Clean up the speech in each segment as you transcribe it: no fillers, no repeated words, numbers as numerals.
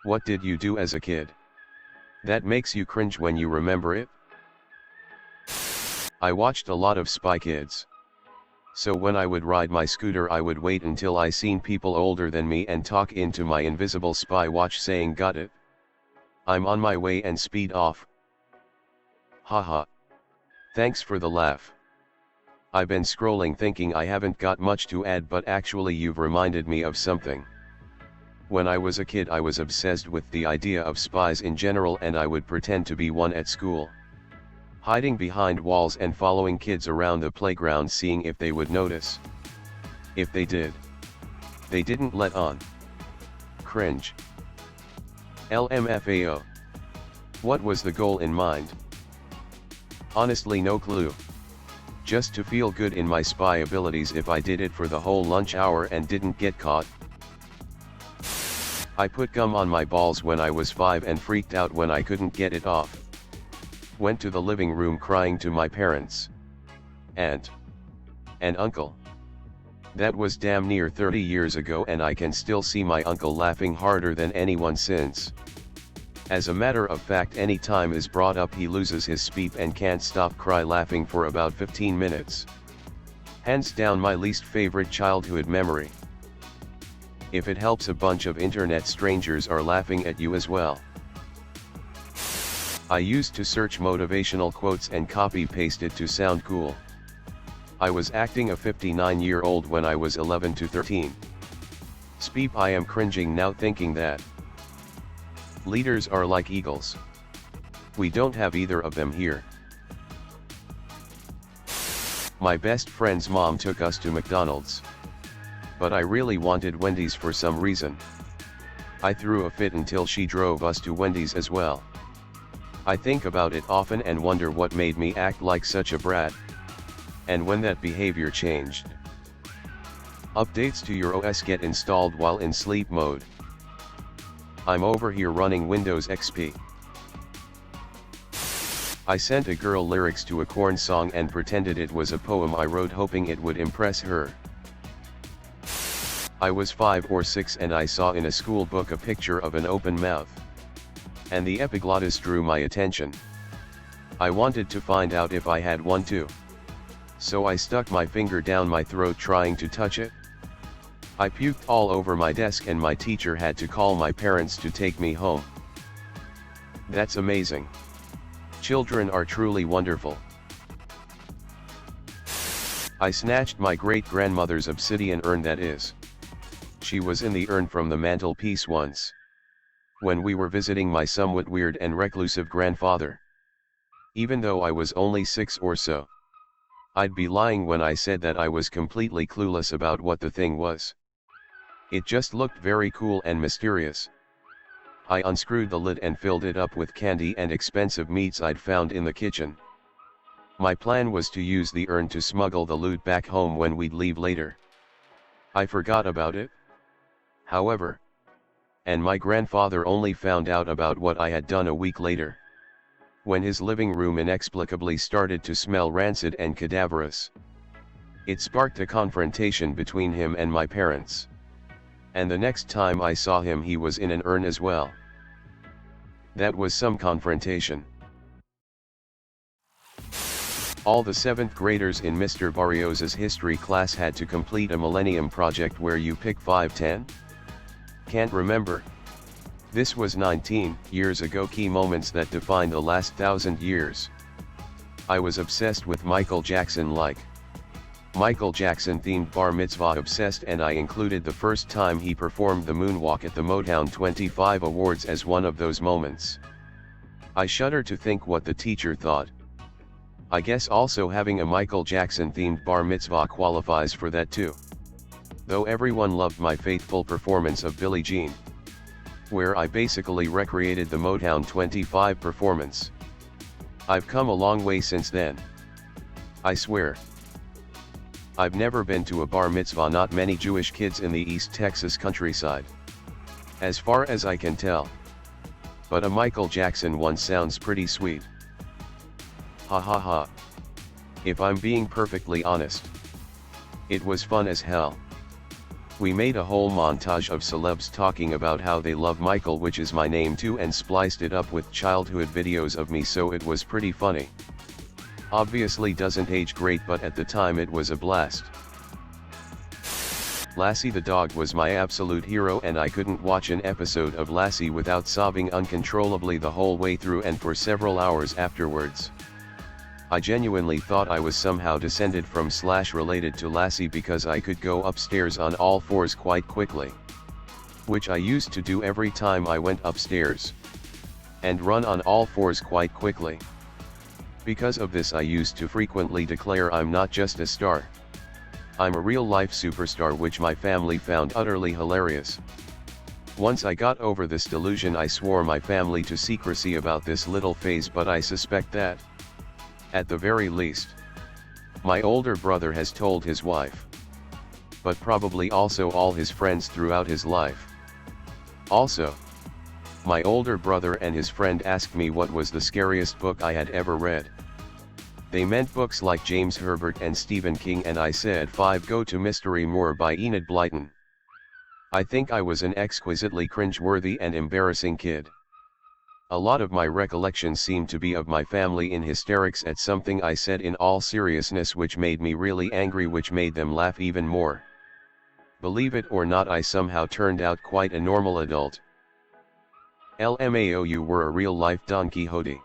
What did you do as a kid that makes you cringe when you remember it? I watched a lot of Spy Kids. So when I would ride my scooter I would wait until I seen people older than me and talk into my invisible spy watch saying got it? I'm on my way and speed off. Haha. Thanks for the laugh. I've been scrolling thinking I haven't got much to add, but actually you've reminded me of something. When I was a kid I was obsessed with the idea of spies in general, and I would pretend to be one at school. Hiding behind walls and following kids around the playground seeing if they would notice. If they did, they didn't let on. Cringe. LMFAO. What was the goal in mind? Honestly no clue. Just to feel good in my spy abilities if I did it for the whole lunch hour and didn't get caught. I put gum on my balls when I was 5 and freaked out when I couldn't get it off. Went to the living room crying to my parents, aunt, and uncle. That was damn near 30 years ago, and I can still see my uncle laughing harder than anyone since. As a matter of fact, any time is brought up he loses his speep and can't stop cry laughing for about 15 minutes. Hands down my least favorite childhood memory. If it helps, a bunch of internet strangers are laughing at you as well. I used to search motivational quotes and copy-paste it to sound cool. I was acting a 59-year-old when I was 11 to 13. Speep, I am cringing now thinking that. Leaders are like eagles. We don't have either of them here. My best friend's mom took us to McDonald's. But I really wanted Wendy's for some reason. I threw a fit until she drove us to Wendy's as well. I think about it often and wonder what made me act like such a brat. And when that behavior changed. Updates to your OS get installed while in sleep mode. I'm over here running Windows XP. I sent a girl lyrics to a Korn song and pretended it was a poem I wrote hoping it would impress her. I was 5 or 6 and I saw in a school book a picture of an open mouth. And the epiglottis drew my attention. I wanted to find out if I had one too. So I stuck my finger down my throat trying to touch it. I puked all over my desk and my teacher had to call my parents to take me home. That's amazing. Children are truly wonderful. I snatched my great-grandmother's obsidian urn, that is. She was in the urn from the mantelpiece once. When we were visiting my somewhat weird and reclusive grandfather. Even though I was only 6 or so. I'd be lying when I said that I was completely clueless about what the thing was. It just looked very cool and mysterious. I unscrewed the lid and filled it up with candy and expensive meats I'd found in the kitchen. My plan was to use the urn to smuggle the loot back home when we'd leave later. I forgot about it, however. And my grandfather only found out about what I had done a week later. When his living room inexplicably started to smell rancid and cadaverous. It sparked a confrontation between him and my parents. And the next time I saw him he was in an urn as well. That was some confrontation. All the 7th graders in Mr. Barrios's history class had to complete a Millennium Project where you pick 5-10? Can't remember. This was 19 years ago. Key moments that define the last 1,000 years. I was obsessed with Michael Jackson, like Michael Jackson themed bar mitzvah obsessed, and I included the first time he performed the moonwalk at the Motown 25 Awards as one of those moments. I shudder to think what the teacher thought. I guess also having a Michael Jackson themed bar mitzvah qualifies for that too. Though everyone loved my faithful performance of Billie Jean, where I basically recreated the Motown 25 performance. I've come a long way since then. I swear. I've never been to a bar mitzvah, not many Jewish kids in the East Texas countryside. As far as I can tell. But a Michael Jackson one sounds pretty sweet. Ha ha ha. If I'm being perfectly honest. It was fun as hell. We made a whole montage of celebs talking about how they love Michael, which is my name too, and spliced it up with childhood videos of me, so it was pretty funny. Obviously doesn't age great, but at the time it was a blast. Lassie the dog was my absolute hero, and I couldn't watch an episode of Lassie without sobbing uncontrollably the whole way through and for several hours afterwards. I genuinely thought I was somehow descended from / related to Lassie because I could go upstairs on all fours quite quickly. Which I used to do every time I went upstairs. And run on all fours quite quickly. Because of this I used to frequently declare I'm not just a star. I'm a real-life superstar, which my family found utterly hilarious. Once I got over this delusion, I swore my family to secrecy about this little phase, but I suspect that, at the very least, my older brother has told his wife. But probably also all his friends throughout his life. Also, my older brother and his friend asked me what was the scariest book I had ever read. They meant books like James Herbert and Stephen King, and I said 5 Go to Mystery Moor by Enid Blyton. I think I was an exquisitely cringe-worthy and embarrassing kid. A lot of my recollections seem to be of my family in hysterics at something I said in all seriousness, which made me really angry, which made them laugh even more. Believe it or not, I somehow turned out quite a normal adult. LMAO, you were a real-life Don Quixote.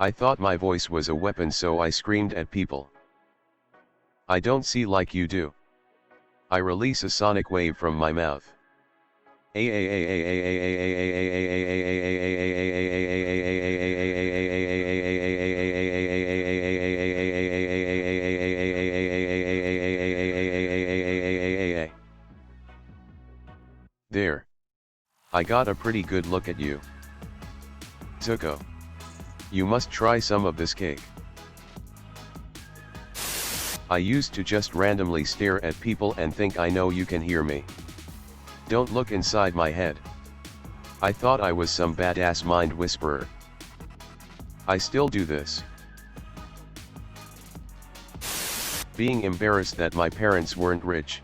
I thought my voice was a weapon, so I screamed at people. I don't see like you do. I release a sonic wave from my mouth. There. I got a pretty good look at you. Zuko. You must try some of this cake. I used to just randomly stare at people and think I know you can hear me. Don't look inside my head. I thought I was some badass mind whisperer. I still do this. Being embarrassed that my parents weren't rich.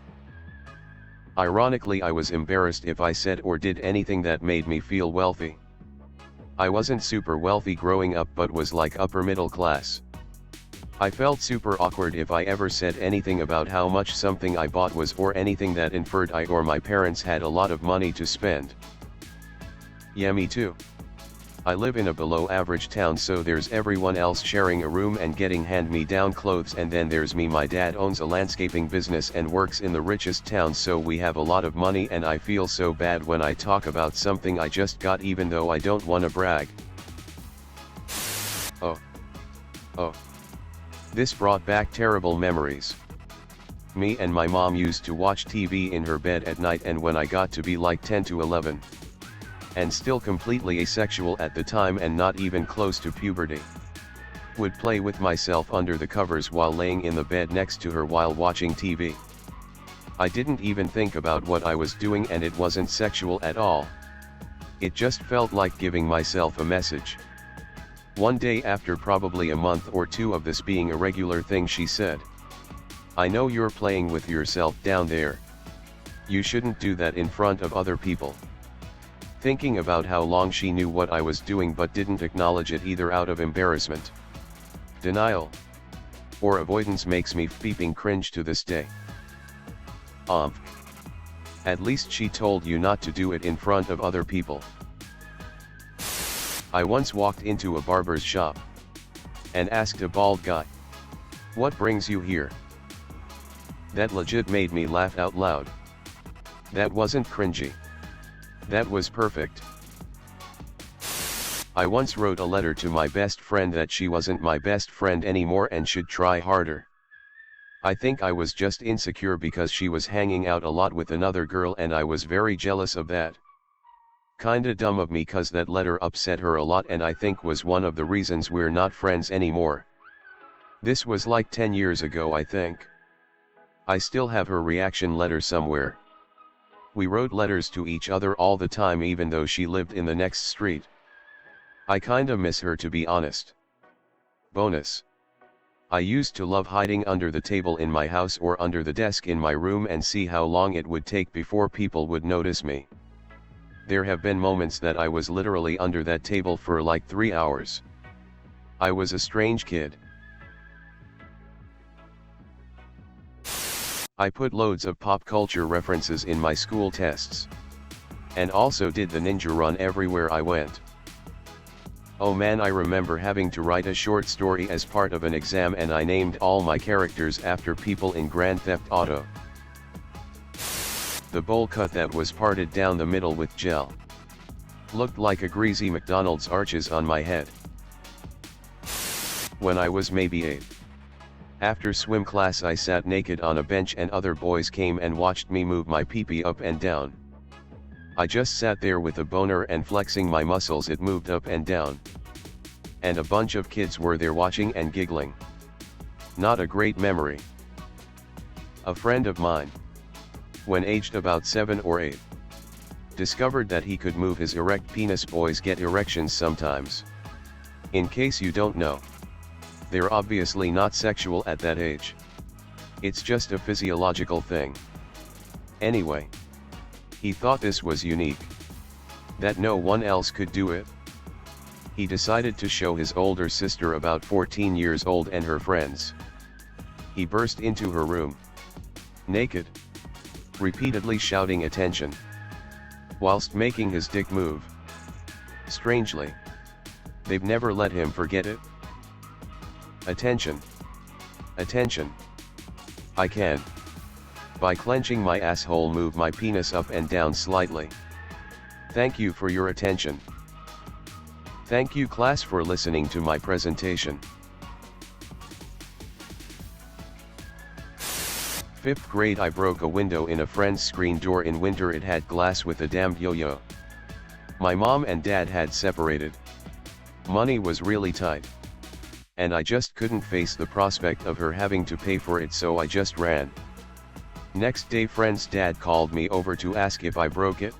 Ironically, I was embarrassed if I said or did anything that made me feel wealthy. I wasn't super wealthy growing up, but was like upper middle class. I felt super awkward if I ever said anything about how much something I bought was, or anything that inferred I or my parents had a lot of money to spend. Yeah, me too. I live in a below average town, so there's everyone else sharing a room and getting hand-me-down clothes, and then there's me. My dad owns a landscaping business and works in the richest town, so we have a lot of money, and I feel so bad when I talk about something I just got, even though I don't want to brag. Oh. This brought back terrible memories. Me and my mom used to watch TV in her bed at night, and when I got to be like 10 to 11, and still completely asexual at the time and not even close to puberty, would play with myself under the covers while laying in the bed next to her while watching TV. I didn't even think about what I was doing, and it wasn't sexual at all. It just felt like giving myself a message. One day, after probably a month or two of this being a regular thing, she said, "I know you're playing with yourself down there. You shouldn't do that in front of other people." Thinking about how long she knew what I was doing but didn't acknowledge it either out of embarrassment, denial, or avoidance makes me peeping cringe to this day. At least she told you not to do it in front of other people. I once walked into a barber's shop and asked a bald guy, "What brings you here?" That legit made me laugh out loud. That wasn't cringy. That was perfect. I once wrote a letter to my best friend that she wasn't my best friend anymore and should try harder. I think I was just insecure because she was hanging out a lot with another girl, and I was very jealous of that. Kinda dumb of me, cause that letter upset her a lot, and I think was one of the reasons we're not friends anymore. This was like 10 years ago, I think. I still have her reaction letter somewhere. We wrote letters to each other all the time, even though she lived in the next street. I kinda miss her, to be honest. Bonus. I used to love hiding under the table in my house or under the desk in my room and see how long it would take before people would notice me. There have been moments that I was literally under that table for like 3 hours. I was a strange kid. I put loads of pop culture references in my school tests. And also did the ninja run everywhere I went. Oh man, I remember having to write a short story as part of an exam and I named all my characters after people in Grand Theft Auto. The bowl cut that was parted down the middle with gel. Looked like a greasy McDonald's arches on my head. When I was maybe 8. After swim class I sat naked on a bench and other boys came and watched me move my pee-pee up and down. I just sat there with a boner and flexing my muscles, it moved up and down. And a bunch of kids were there watching and giggling. Not a great memory. A friend of mine, when aged about 7 or 8, discovered that he could move his erect penis. Boys get erections sometimes. In case you don't know, they're obviously not sexual at that age. It's just a physiological thing. Anyway, he thought this was unique, that no one else could do it. He decided to show his older sister, about 14 years old, and her friends. He burst into her room, naked, repeatedly shouting attention, whilst making his dick move. Strangely, they've never let him forget it. Attention. Attention. I can, by clenching my asshole, move my penis up and down slightly. Thank you for your attention. Thank you class for listening to my presentation. 5th grade, I broke a window in a friend's screen door in winter. It had glass with a damned yo-yo. My mom and dad had separated. Money was really tight. And I just couldn't face the prospect of her having to pay for it, so I just ran. Next day, friend's dad called me over to ask if I broke it.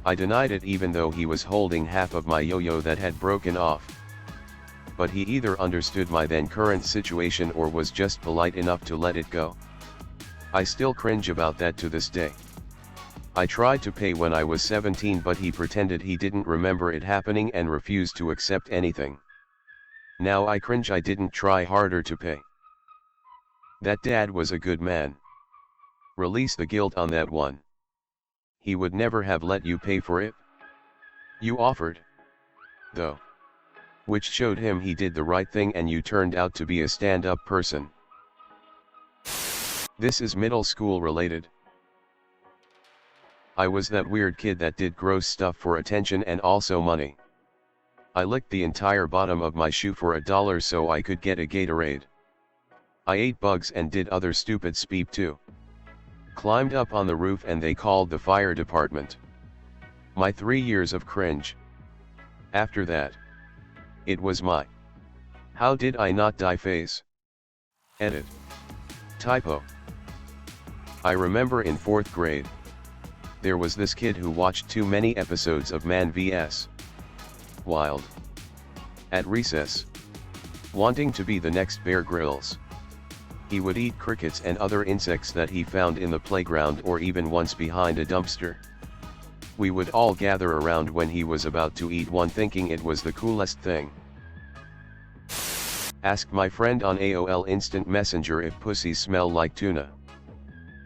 I denied it, even though he was holding half of my yo-yo that had broken off. But he either understood my then current situation or was just polite enough to let it go. I still cringe about that to this day. I tried to pay when I was 17, but he pretended he didn't remember it happening and refused to accept anything. Now I cringe I didn't try harder to pay. That dad was a good man. Release the guilt on that one. He would never have let you pay for it. You offered, though. Which showed him he did the right thing and you turned out to be a stand-up person. This is middle school related. I was that weird kid that did gross stuff for attention and also money. I licked the entire bottom of my shoe for $1 so I could get a Gatorade. I ate bugs and did other stupid speep too. Climbed up on the roof and they called the fire department. My 3 years of cringe. After that, it was my how did I not die phase. Edit. Typo. I remember in 4th grade, there was this kid who watched too many episodes of Man vs. Wild. At recess, wanting to be the next Bear Grylls, he would eat crickets and other insects that he found in the playground or even once behind a dumpster. We would all gather around when he was about to eat one, thinking it was the coolest thing. Asked my friend on AOL Instant Messenger if pussies smell like tuna.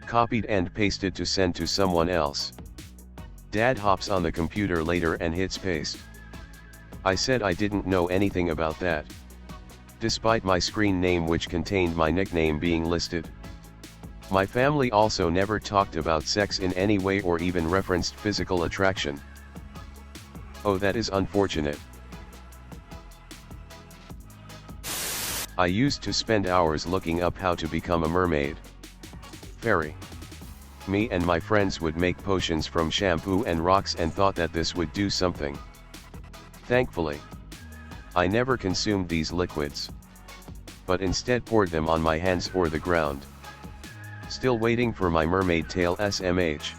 Copied and pasted to send to someone else. Dad hops on the computer later and hits paste. I said I didn't know anything about that, despite my screen name which contained my nickname being listed. My family also never talked about sex in any way or even referenced physical attraction. Oh, that is unfortunate. I used to spend hours looking up how to become a mermaid. Fairy. Me and my friends would make potions from shampoo and rocks and thought that this would do something. Thankfully, I never consumed these liquids, but instead poured them on my hands or the ground. Still waiting for my mermaid tail SMH.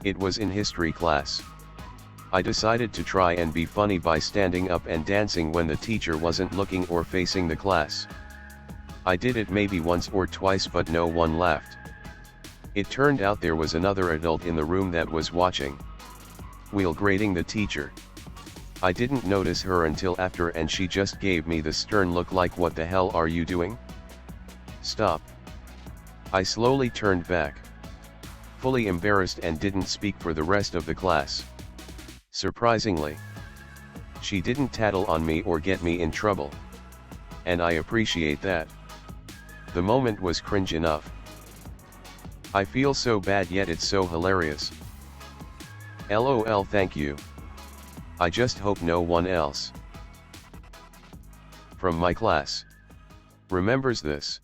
It was in history class. I decided to try and be funny by standing up and dancing when the teacher wasn't looking or facing the class. I did it maybe once or twice but no one laughed. It turned out there was another adult in the room that was watching. While grading the teacher. I didn't notice her until after and she just gave me the stern look like what the hell are you doing? Stop. I slowly turned back. Fully embarrassed and didn't speak for the rest of the class. Surprisingly, she didn't tattle on me or get me in trouble. And I appreciate that. The moment was cringe enough. I feel so bad yet it's so hilarious. LOL, thank you. I just hope no one else from my class remembers this.